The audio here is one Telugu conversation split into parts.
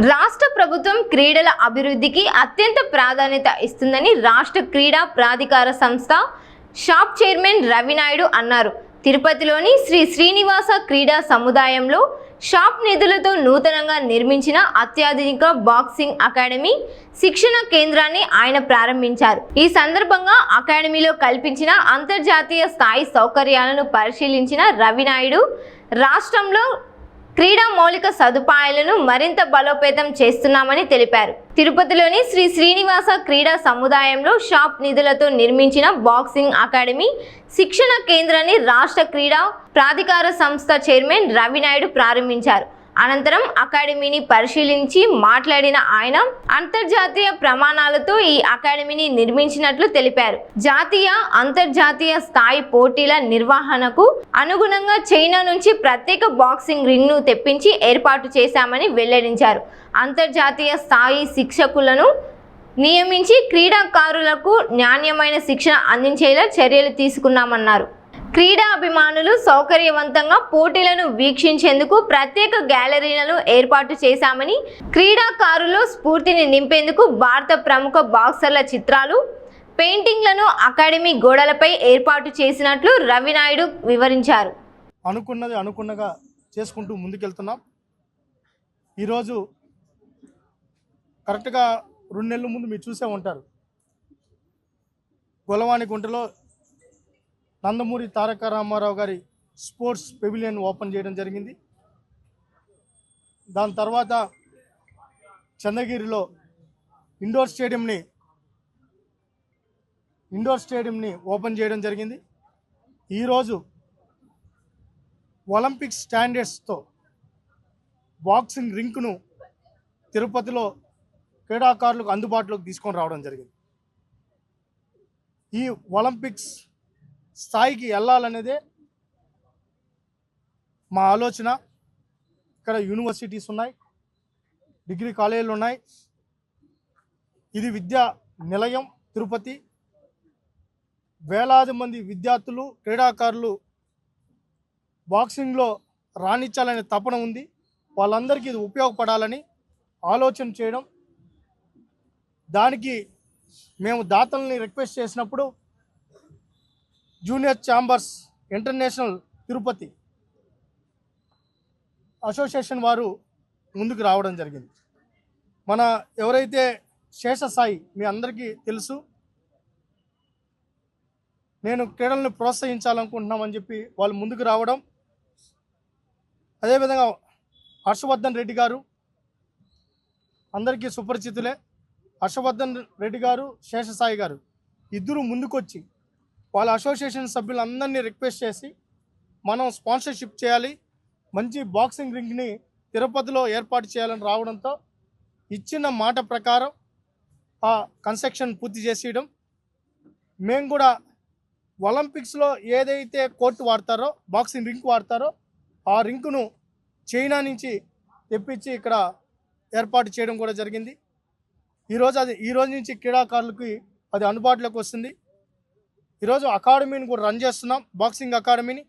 రాష్ట్ర ప్రభుత్వం క్రీడల అభివృద్ధికి అత్యంత ప్రాధాన్యత ఇస్తుందని రాష్ట్ర క్రీడా ప్రాధికార సంస్థ షాప్ చైర్మన్ రవినాయుడు అన్నారు. తిరుపతిలోని శ్రీ శ్రీనివాస క్రీడా సముదాయంలో షాప్ నిధులతో నూతనంగా నిర్మించిన అత్యాధునిక బాక్సింగ్ అకాడమీ శిక్షణ కేంద్రాన్ని ఆయన ప్రారంభించారు. ఈ సందర్భంగా అకాడమీలో కల్పించిన అంతర్జాతీయ స్థాయి సౌకర్యాలను పరిశీలించిన రవినాయుడు రాష్ట్రంలో క్రీడా మౌలిక సదుపాయాలను మరింత బలోపేతం చేస్తున్నామని తెలిపారు. తిరుపతిలోని శ్రీ శ్రీనివాస క్రీడా సముదాయంలో షాప్ నిధులతో నిర్మించిన బాక్సింగ్ అకాడమీ శిక్షణ కేంద్రాన్ని రాష్ట్ర క్రీడా ప్రాధికార సంస్థ చైర్మన్ రవినాయుడు ప్రారంభించారు. అనంతరం అకాడమీని పరిశీలించి మాట్లాడిన ఆయన అంతర్జాతీయ ప్రమాణాలతో ఈ అకాడమీని నిర్మించినట్లు తెలిపారు. జాతీయ అంతర్జాతీయ స్థాయి పోటీల నిర్వహణకు అనుగుణంగా చైనా నుంచి ప్రత్యేక బాక్సింగ్ రింగ్ను తెప్పించి ఏర్పాటు చేశామని వెల్లడించారు. అంతర్జాతీయ స్థాయి శిక్షకులను నియమించి క్రీడాకారులకు నాణ్యమైన శిక్షణ అందించేలా చర్యలు తీసుకున్నామన్నారు. క్రీడా అభిమానులు సౌకర్యవంతంగా పోటీలను వీక్షించేందుకు ప్రత్యేక గ్యాలరీలను ఏర్పాటు చేశామని, క్రీడాకారుల్లో స్ఫూర్తిని నింపేందుకు భారత ప్రముఖ బాక్సర్ల చిత్రాలు, పెయింటింగ్లను అకాడమీ గోడలపై ఏర్పాటు చేసినట్లు రవినాయుడు వివరించారు. అనుకున్నది అనుకున్నగా చేసుకుంటూ ముందుకెళ్తున్నాం. ఈరోజు కరెక్ట్గా 2 నెలల ముందు మీరు చూసే ఉంటారు, గొలవాని గుంటలో నందమూరి తారక రామారావు గారి స్పోర్ట్స్ పెవిలియన్ ఓపెన్ చేయడం జరిగింది. దాని తర్వాత చంద్రగిరిలో ఇండోర్ స్టేడియంని ఓపెన్ చేయడం జరిగింది. ఈరోజు ఒలింపిక్ స్టాండర్డ్స్తో బాక్సింగ్ రింక్ను తిరుపతిలో క్రీడాకారులకు అందుబాటులోకి తీసుకొని రావడం జరిగింది. ఈ ఒలింపిక్స్ స్థాయికి వెళ్ళాలనేదే మా ఆలోచన. ఇక్కడ యూనివర్సిటీస్ ఉన్నాయి, డిగ్రీ కాలేజీలు ఉన్నాయి. ఇది విద్యా నిలయం తిరుపతి. వేలాది మంది విద్యార్థులు, క్రీడాకారులు బాక్సింగ్లో రాణించాలనే తపన ఉంది. వాళ్ళందరికీ ఇది ఉపయోగపడాలని ఆలోచన చేయడం, దానికి మేము దాతల్ని రిక్వెస్ట్ చేసినప్పుడు junior chambers international Tirupati association వారు ముందుకు రావడం జరిగింది. మన ఎవరైతే శేషసాయి, మీ అందరికీ తెలుసు, నేను క్రీడలను ప్రోత్సహించాలనుకుంటున్నామని చెప్పి వాళ్ళు ముందుకు రావడం. అదేవిధంగా హర్షవర్ధన్ రెడ్డి గారు అందరికీ సుపరిచితులే. హర్షవర్ధన్ రెడ్డి గారు, శేషసాయి గారు ఇద్దరు ముందుకొచ్చి వాళ్ళ అసోసియేషన్ సభ్యులందరినీ రిక్వెస్ట్ చేసి మనం స్పాన్సర్షిప్ చేయాలి, మంచి బాక్సింగ్ రింగ్ని తిరుపతిలో ఏర్పాటు చేయాలని రావడంతో ఇచ్చిన మాట ప్రకారం ఆ కన్స్ట్రక్షన్ పూర్తి చేసేయడం. మేము కూడా ఒలింపిక్స్లో ఏదైతే కోర్టు వాడతారో, బాక్సింగ్ రింక్ వాడతారో, ఆ రింకును చైనా నుంచి తెప్పించి ఇక్కడ ఏర్పాటు చేయడం కూడా జరిగింది. ఈరోజు నుంచి క్రీడాకారులకి అది అందుబాటులోకి వస్తుంది. ఈరోజు అకాడమీని కూడా రన్ చేస్తున్నాం, బాక్సింగ్ అకాడమీని.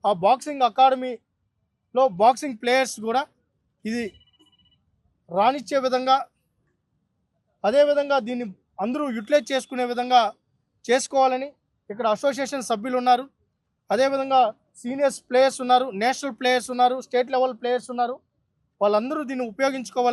ఆ బాక్సింగ్ అకాడమీలో బాక్సింగ్ ప్లేయర్స్ కూడా ఇది రాణించే విధంగా, అదేవిధంగా దీన్ని అందరూ యూటిలైజ్ చేసుకునే విధంగా చేసుకోవాలని ఇక్కడ అసోసియేషన్ సభ్యులు ఉన్నారు. అదేవిధంగా సీనియర్స్ ప్లేయర్స్ ఉన్నారు, నేషనల్ ప్లేయర్స్ ఉన్నారు, స్టేట్ లెవెల్ ప్లేయర్స్ ఉన్నారు. వాళ్ళందరూ దీన్ని ఉపయోగించుకోవాలని